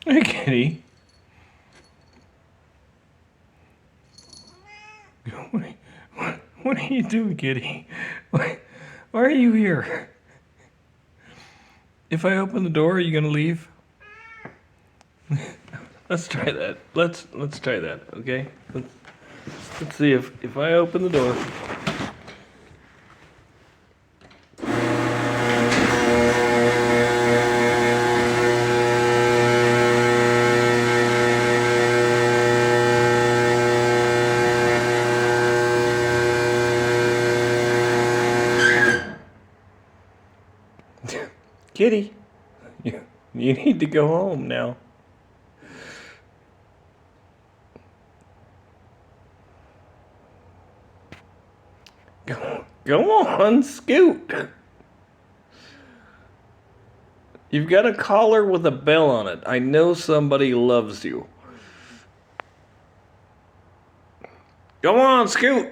Hey, kitty. What are you doing, kitty? Why are you here? If I open the door, are you gonna leave? Let's try that. Let's try that. Okay. Let's see if I open the door. Kitty, you need to go home now. Go on, scoot. You've got a collar with a bell on it. I know somebody loves you. Go on, scoot.